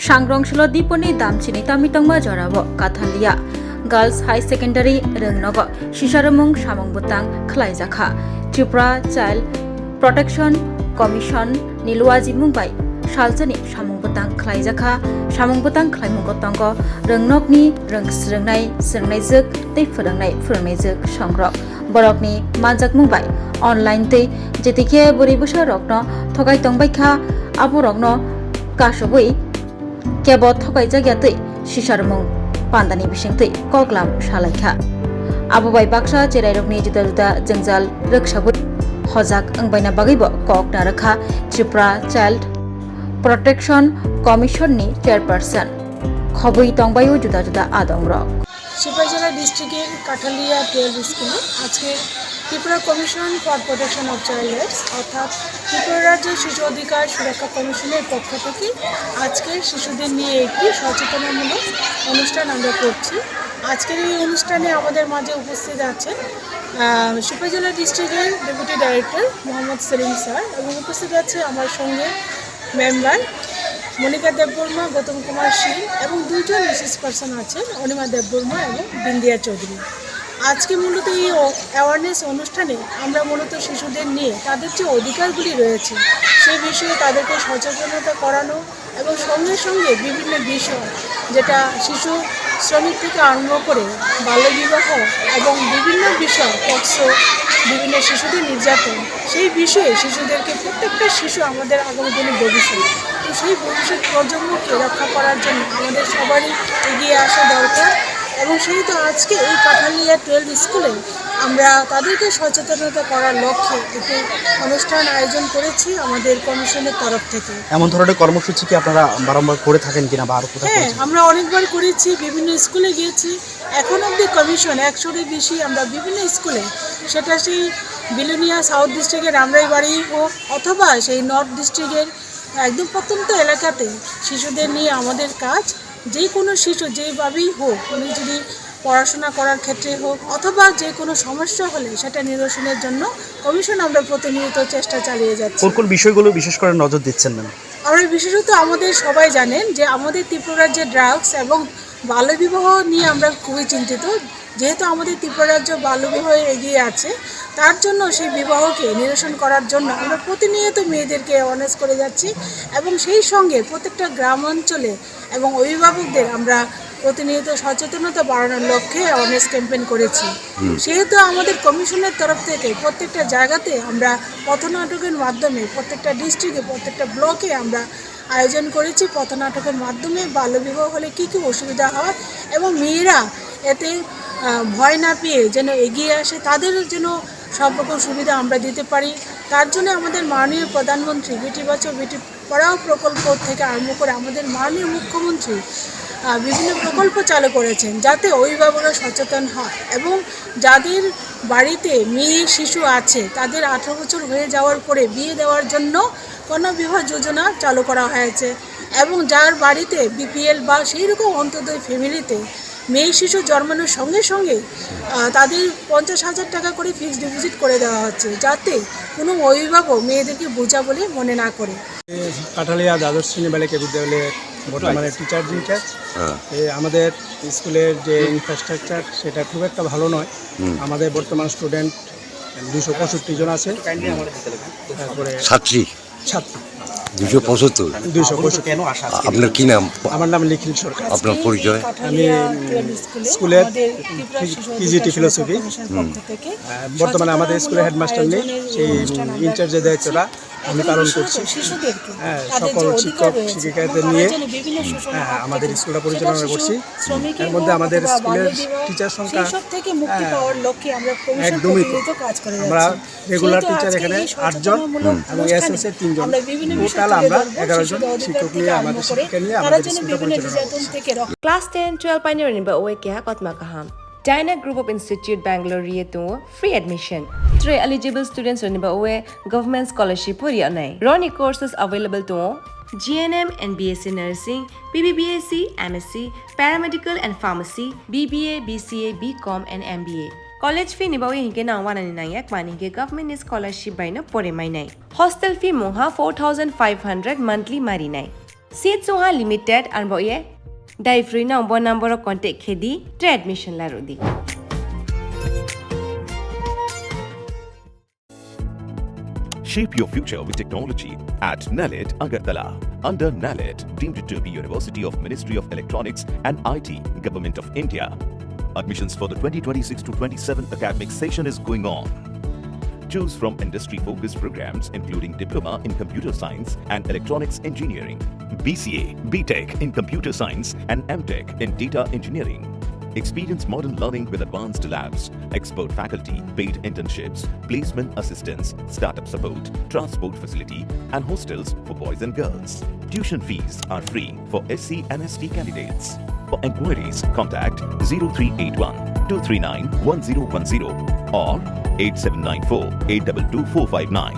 सांग्रंसल दीपनि दामचिनि तामितंमा जराबो काथालिया गर्ल्स हाई सेकेंडारी रोंनगो सिसारमुं सामंबुतां खलाइजाखा त्रिपुरा चाइल्ड प्रोटेक्शन कमिशन निलुवाजी मुंबाई सालचनि सामंबुतां खलाइजाखा सामंबुतां खलाइमुंगतंग रोंनकनि रोंस्रोंनाय सोंनायजों तै फोरोंनायजों संग्रक बरकनि मानजाक मुंबाई ऑनलाइन तै जेतिखे बोरैबुसा रकनो थगाय तंबायखा आबो रकनो कासबै केबो थगाय जागियातै सिसारमुं पान्दानि बिसिंतै कगलाम सालायखा आबो बाय बाक्सा जेरायरकनि जुदा जुदा जंजाल रोखसाबो हजाक अंबायना बागैबो कक नारखा त्रिपुरा चाइल्ड प्रोटेक्शन कमिशननि चेयरपारसन खबै तंबायो जुदा जुदा आदंरक সিপাহী জেলা ডিস্ট্রিক্টের কাঠালিয়া 12 স্কুলে আজকে Tripura commission for protection of childs অর্থাৎ ত্রিপুরা রাজ্য শিশু অধিকার সুরক্ষা কমিশনের পক্ষ থেকে আজকে শিশুদের নিয়ে একটি সচেতনামূলক অনুষ্ঠান আমরা করছি। আজকের এই অনুষ্ঠানে আমাদের মাঝে উপস্থিত আছেন সিপাহী জেলা ডিস্ট্রিক্টের deputy director Mohammad Selim sir এবং উপস্থিত আছে আমার সঙ্গে মেম্বার মনিকা দেববর্মা, গৌতম কুমার শীল এবং দুজন বিশেষ পার্সন আছেন অনিমা দেববর্মা এবং বিন্দিয়া চৌধুরী। আজকে মূলত এই অ্যাওয়ারনেস অনুষ্ঠানে আমরা মূলত শিশুদের নিয়ে তাদের যে অধিকারগুলি রয়েছে সেই বিষয়ে তাদেরকে সচেতনতা করানো এবং সঙ্গে সঙ্গে বিভিন্ন বিষয় যেটা শিশু শ্রমিক থেকে আরম্ভ করে বাল্যবিবাহ এবং বিভিন্ন বিষয় পক্সো বিভিন্ন শিশুদের নির্যাতন সেই বিষয়ে শিশুদেরকে প্রত্যেকটা শিশু আমাদের আগামী দিনের ভবিষ্যৎ, তো সেই ভবিষ্যৎ প্রজন্মকে রক্ষা করার জন্য আমাদের সবারই এগিয়ে আসা দরকার এবং সেই তো আজকে এই কাঠালিয়া 12 স্কুলে আমরা তাদেরকে সচেতনতা করার লক্ষ্যে একটি অনুষ্ঠান আয়োজন করেছি আমাদের কমিশনের তরফ থেকে। এমন ধরনের কর্মসূচি কি আপনারা বারংবার করে থাকেন কিনা বা আরো কোথাও? হ্যাঁ, আমরা অনেকবার করেছি, বিভিন্ন স্কুলে গিয়েছি। এখন অবধি কমিশন 100-এর বেশি আমরা বিভিন্ন স্কুলে, সেটা সেই বিলোনিয়া সাউথ ডিস্ট্রিক্টের রামরাইবাড়ি হোক অথবা সেই নর্থ ডিস্ট্রিক্টের একদম প্রত্যন্ত এলাকাতে শিশুদের নিয়ে আমাদের কাজ। যে কোনো শিশু যেভাবেই হোক, উনি যদি পড়াশোনা করার ক্ষেত্রে হোক অথবা যে কোনো সমস্যা হলে সেটা নিরসনের জন্য কমিশন আমরা প্রতিনিয়ত চেষ্টা চালিয়ে যাচ্ছি। কোন কোন বিষয়গুলো বিশেষ করে নজর দিচ্ছেন ম্যাম? আমরা বিশেষত আমাদের সবাই জানেন যে আমাদের ত্রিপুরা রাজ্যে ড্রাগস এবং বাল্যবিবাহ নিয়ে আমরা খুবই চিন্তিত। যেহেতু আমাদের ত্রিপুরা রাজ্য বাল্যবিবাহে এগিয়ে আছে, তার জন্য সেই বিবাহকে নিরসন করার জন্য আমরা প্রতিনিয়ত মেয়েদেরকে অ্যাওয়ারনেস করে যাচ্ছি এবং সেই সঙ্গে প্রত্যেকটা গ্রাম অঞ্চলে এবং অভিভাবকদের আমরা প্রতিনিয়ত সচেতনতা বাড়ানোর লক্ষ্যে অ্যাওয়ারনেস ক্যাম্পেইন করেছি। সেহেতু আমাদের কমিশনের তরফ থেকে প্রত্যেকটা জায়গাতে আমরা পথনাটকের মাধ্যমে প্রত্যেকটা ডিস্ট্রিক্টে প্রত্যেকটা ব্লকে আমরা আয়োজন করেছি। পথনাটকের মাধ্যমে বাল্যবিবাহ হলে কী কী অসুবিধা হয় এবং মেয়েরা এতে ভয় না পেয়ে যেন এগিয়ে আসে, তাদের যেন সব রকম সুবিধা আমরা দিতে পারি। তার জন্য আমাদের মাননীয় প্রধানমন্ত্রী বেটি বাঁচাও বেটি পড়াও প্রকল্প থেকে আরম্ভ করে আমাদের মাননীয় মুখ্যমন্ত্রী বিভিন্ন প্রকল্প চালু করেছেন যাতে অভিভাবকরা সচেতন হয় এবং যাদের বাড়িতে মেয়ে শিশু আছে তাদের 18 বছর হয়ে যাওয়ার পরে বিয়ে দেওয়ার জন্য কন্যা বিবাহ যোজনা চালু করা হয়েছে এবং যার বাড়িতে বিপিএল বা সেই রকম অন্তোদয় ফ্যামিলিতে মেয়ে শিশু জন্মানোর সঙ্গে সঙ্গে তাদের 50,000 টাকা করে ফিক্সড ডিপোজিট করে দেওয়া হচ্ছে যাতে কোনো অভিভাবক মেয়েদেরকে বোঝা বলে মনে না করে। কাঠালিয়া দ্বাদশ শ্রেণী বালিকা বিদ্যালয়ের বর্তমানে টিচার ইনচার্জ। আমাদের স্কুলের যে ইনফ্রাস্ট্রাকচার সেটা খুব একটা ভালো নয়। আমাদের বর্তমান স্টুডেন্ট 265 জন আছে, তারপরে ছাত্রী 275। কেন আসা? আপনার কি নাম? আমার নাম নিখিল সরকার। আপনার পরিচয়? আমি স্কুলের পিজিটি ফিলোসফি, বর্তমানে আমাদের স্কুলের হেডমাস্টার নেই, সেই ইনচার্জের দায়িত্বটা আমি পালন করছি। হ্যাঁ, সকল শিক্ষক শিক্ষিকাদের নিয়ে আমাদের স্কুলটা পরিচালনা করছি। এর মধ্যে আমাদের স্কুলের টিচার সংখ্যা একদমই আমরা রেগুলার টিচার এখানে 8 জন এবং এসএসএ 3 জন, টোটাল আমরা 11 জন শিক্ষক নিয়ে আমাদের শিক্ষিকা নিয়ে আমাদের স্কুলটা পরিচালনা করছি। Class 10-12 pioneer ba oe kya katma kaham Dyna Group of Institute Bangalore to free admission. 3 eligible students ba oe government scholarship puri anai. Roni courses available to GNM and BSc Nursing, BBBSc, MSc, Paramedical and Pharmacy, BBA, BCA, BCom and MBA. College fee ni bawi hinke na wana ni nai ek mani ke government scholarship by no pore mai nai. Hostel fee moha 4,500 monthly mari nai. Seat Soha Limited and Boye. Dai free number of contact Kedi, tre admission larudi. Shape your future with technology at NALED Agartala. Under NALED, deemed to be University of Ministry of Electronics and IT, Government of India. Admissions for the 2026 to 27 academic session is going on. Choose from industry-focused programs including Diploma in Computer Science and Electronics Engineering, BCA, BTech in Computer Science and MTech in Data Engineering. Experience modern learning with advanced labs, expert faculty, paid internships, placement assistance, startup support, transport facility, and hostels for boys and girls. Tuition fees are free for SC and ST candidates. For enquiries, contact 0381 239 1010 or 8794 822 459.